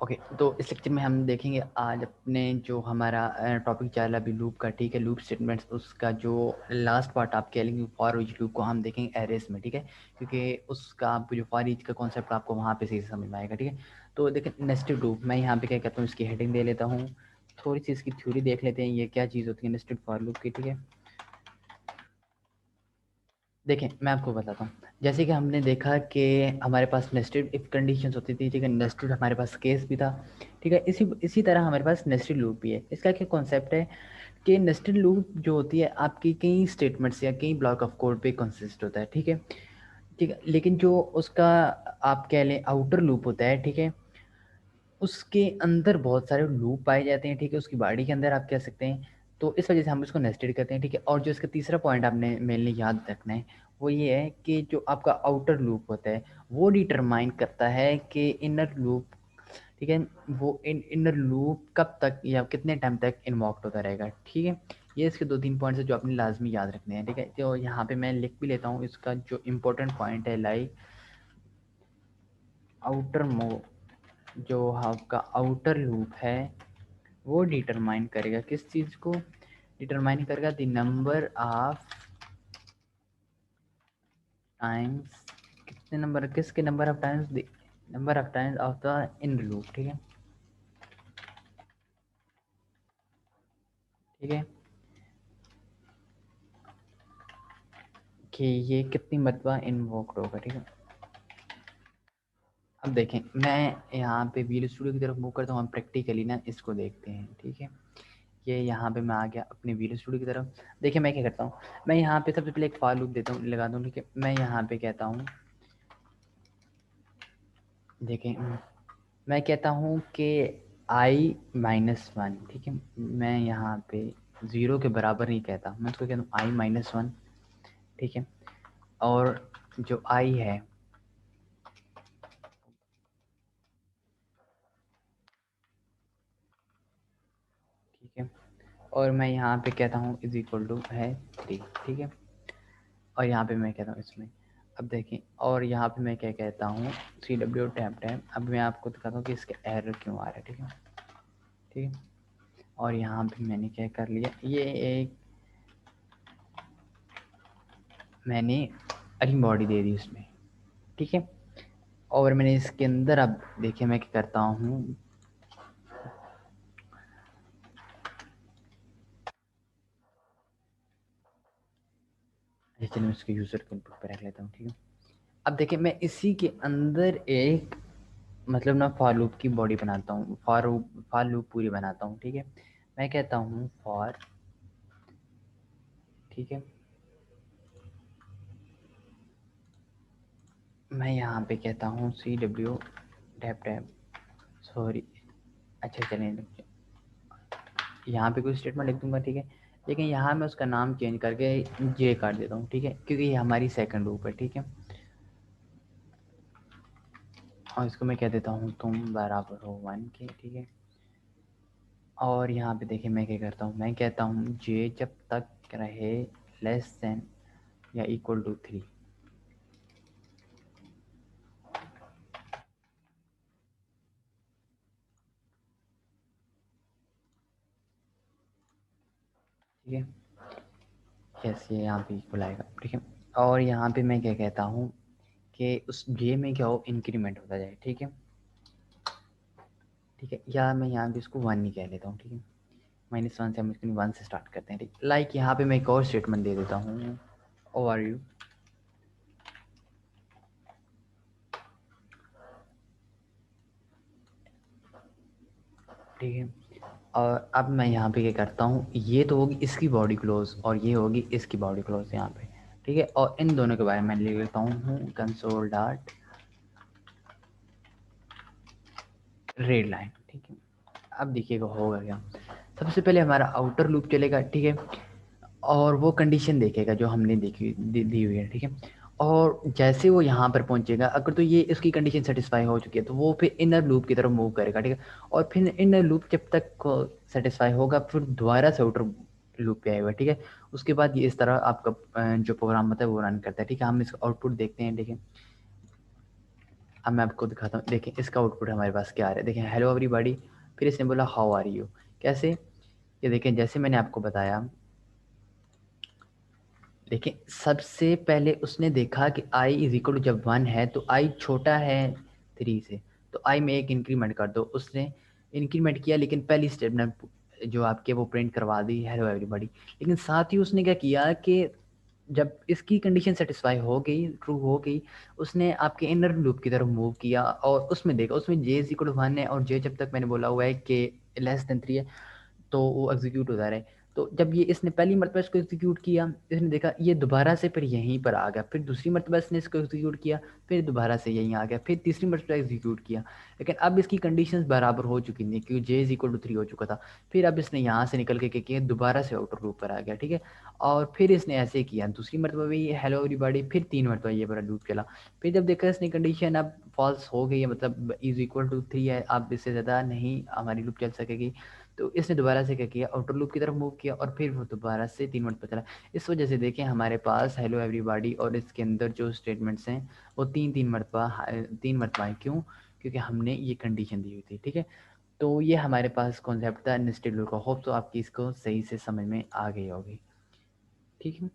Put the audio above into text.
Okay, तो इस lecture में हम देखेंगे आज अपने जो हमारा टॉपिक चल रहा है अभी लूप का, ठीक है, लूप स्टेटमेंट्स, उसका जो लास्ट पार्ट आप कह लेंगे फॉर ईच लूप को हम देखेंगे एरेस में, ठीक है, क्योंकि उसका आपको जो फॉर ईच का कॉन्सेप्ट आपको वहाँ पे सही से समझ में आएगा, ठीक है। तो देखें नेस्टेड लूप, मैं यहाँ पे क्या कहता हूँ, इसकी हेडिंग दे लेता हूँ, थोड़ी सी इसकी थ्योरी देख लेते हैं, ये क्या चीज़ होती है नेस्टेड फॉर लूप की, ठीक है। देखें मैं आपको बताता हूँ, जैसे कि हमने देखा कि हमारे पास नेस्टेड इफ कंडीशंस होती थी, ठीक है, नेस्टेड हमारे पास केस भी था, ठीक है। इसी इसी तरह हमारे पास नेस्टेड लूप भी है। इसका क्या कॉन्सेप्ट है कि नेस्टेड लूप जो होती है आपकी कई स्टेटमेंट्स या कई ब्लॉक ऑफ कोड पे कंसिस्ट होता है, ठीक है, ठीक है। लेकिन जो उसका आप कह लें आउटर लूप होता है, ठीक है, उसके अंदर बहुत सारे लूप पाए जाते हैं, ठीक है, उसकी बॉडी के अंदर आप कह सकते हैं। तो इस वजह से हम इसको नेस्टेड करते हैं, ठीक है। और जो इसका तीसरा पॉइंट आपने मेनली याद रखना है वो ये है कि जो आपका आउटर लूप होता है वो डिटरमाइन करता है कि इनर लूप, ठीक है, वो इनर लूप कब तक या कितने टाइम तक इन्वॉक्ड होता रहेगा, ठीक है। ये इसके 2-3 पॉइंट्स है जो आपने लाजमी याद रखने हैं, ठीक है। तो यहाँ पे मैं लिख भी लेता हूँ, इसका जो इम्पोर्टेंट पॉइंट है लाइक आउटर जो आपका आउटर लूप है वो डिटरमाइन करेगा किस चीज़ को, डिटरमाइन करेगा द नंबर ऑफ टाइम्स, कितने नंबर, किसके number of times, the number of times of the in loop, ठीक है, ठीक है, कि ये कितनी मरतबा इन्वोक्ड होगा, ठीक है। अब देखें मैं यहाँ पे वीडियो स्टूडियो की तरफ मूव करता हूँ, हम प्रैक्टिकली ना इसको देखते हैं, ठीक है। ये यहाँ पे मैं आ गया अपने वीडियो स्टूडियो की तरफ। देखिए मैं क्या करता हूँ, मैं यहाँ पे सबसे पहले एक फॉर लूप देता हूँ, लगा दूँ, ठीक है। मैं यहाँ पे कहता हूँ, देखें मैं कहता हूँ कि i-1, ठीक है, मैं यहाँ पे 0 के बराबर नहीं कहता, मैं उसको कहता हूँ i-1, ठीक है। और जो i है, ठीक है, और मैं यहाँ पे कहता हूँ इज इक्वल टू है 3, ठीक है। और यहाँ पे मैं कहता हूँ इसमें, अब देखें, और यहाँ पे मैं क्या कहता हूँ CW टैप टैप। अब मैं आपको दिखाता हूँ कि इसका एरर क्यों आ रहा है, ठीक है, ठीक है। और यहाँ पे मैंने क्या कर लिया, ये एक मैंने अरी बॉडी दे दी उसमें, ठीक है। और मैंने इसके अंदर, अब देखिए मैं क्या करता हूँ, चलिए मैं इसको यूज़र के इनपुट पर रख लेता हूँ, ठीक है। अब देखिए मैं इसी के अंदर एक मतलब ना फॉर लूप की बॉडी बनाता हूँ, फॉर लूप पूरी बनाता हूँ, ठीक है। मैं कहता हूँ फॉर, ठीक है, मैं यहाँ पे कहता हूँ CW टैप टैप, सॉरी, अच्छा चलिए यहाँ पे कोई स्टेटमेंट लिख दूंगा, ठीक है। लेकिन यहाँ मैं उसका नाम चेंज करके जे काट देता हूँ, ठीक है, क्योंकि ये हमारी सेकंड लूप है, ठीक है। और इसको मैं कह देता हूँ तुम बराबर हो 1 के, ठीक है। और यहाँ पे देखिए मैं क्या करता हूँ, मैं कहता हूँ जे जब तक रहे लेस देन या इक्वल टू 3, ठीक है। यस ये यहाँ पे इक्वल आएगा, ठीक है। और यहाँ पे मैं क्या कहता हूँ कि उस जे में क्या हो, इंक्रीमेंट होता जाए, ठीक है, ठीक है। या मैं यहाँ पे इसको 1 ही कह लेता हूँ, ठीक है, -1 से हम इसको 1 से स्टार्ट करते हैं, ठीक। लाइक यहाँ पे मैं एक और स्टेटमेंट दे देता हूँ, ओ आर यू, ठीक है। और अब मैं यहाँ पे क्या करता हूँ, ये तो होगी इसकी बॉडी क्लोज और ये होगी इसकी बॉडी क्लोज यहाँ पे, ठीक है। और इन दोनों के बारे में लिख लेता हूँ कंसोल डॉट रीड लाइन, ठीक है। अब देखिएगा होगा क्या, सबसे पहले हमारा आउटर लूप चलेगा, ठीक है, और वो कंडीशन देखेगा जो हमने दी हुई है, ठीक है। और जैसे वो यहाँ पर पहुँचेगा, अगर तो ये इसकी कंडीशन सेटिस्फाई हो चुकी है तो वो फिर इनर लूप की तरफ मूव करेगा, ठीक है। और फिर इनर लूप जब तक सेटिस्फाई होगा फिर दोबारा से आउटर लूप पे आएगा, ठीक है। उसके बाद ये इस तरह आपका जो प्रोग्राम होता है वो रन करता है, ठीक है। हम इसका आउटपुट देखते हैं, ठीक है। अब मैं आपको दिखाता हूँ, देखिए इसका आउटपुट हमारे पास क्या आ रहा है। देखिए हेलो एवरीबॉडी, फिर इसने बोला हाउ आर यू। कैसे, ये देखें जैसे मैंने आपको बताया, देखिए सबसे पहले उसने देखा कि आई इज इक्वल टू जब 1 है तो आई छोटा है 3 से, तो आई में एक इंक्रीमेंट कर दो। उसने इंक्रीमेंट किया, लेकिन पहली स्टेटमेंट जो आपके वो प्रिंट करवा दी हेलो एवरीबॉडी। लेकिन साथ ही उसने क्या किया कि जब इसकी कंडीशन सेटिस्फाई हो गई, ट्रू हो गई, उसने आपके इनर लूप की तरफ मूव किया और उसमें देखा उसमें जे इज इक्वल टू 1 है और जे जब तक मैंने बोला हुआ है कि लेस देन 3 है तो वो एग्जीक्यूट होता रहे। तो जब ये इसने पहली मरतबा इसको एग्जीक्यूट किया, इसने देखा ये दोबारा से फिर यहीं पर आ गया, फिर दूसरी मरतबा इसने इसको एग्जीक्यूट किया, फिर दोबारा से यहीं आ गया, फिर तीसरी मरतबा एग्जीक्यूट किया। लेकिन अब इसकी कंडीशंस बराबर हो चुकी थी क्योंकि जे इज इक्वल टू 3 हो चुका था। फिर अब इसने यहाँ से निकल के क्या किया, दोबारा से आउटर लूप पर आ गया, ठीक है। और फिर इसने ऐसे किया, दूसरी मरतबा भी हेलो एवरीबॉडी, फिर 3 मरतबा ये बड़ा लूप चला। फिर जब देखा इसने कंडीशन अब फॉल्स हो गई है, मतलब इज इक्वल टू 3 है, अब इससे ज़्यादा नहीं हमारी लूप चल सकेगी, तो इसने दोबारा से क्या किया, आउटर लूप की तरफ मूव किया और फिर वो दोबारा से 3 मिनट पर चला। इस वजह से देखें हमारे पास हेलो एवरीबॉडी और इसके अंदर जो स्टेटमेंट्स हैं वो तीन मरतबा, 3 मरतबा है। क्यों? क्योंकि हमने ये कंडीशन दी हुई थी, ठीक है। तो ये हमारे पास कॉन्सेप्ट था नेस्टेड लूप का। होप तो आपकी इसको सही से समझ में आ गई होगी, ठीक है।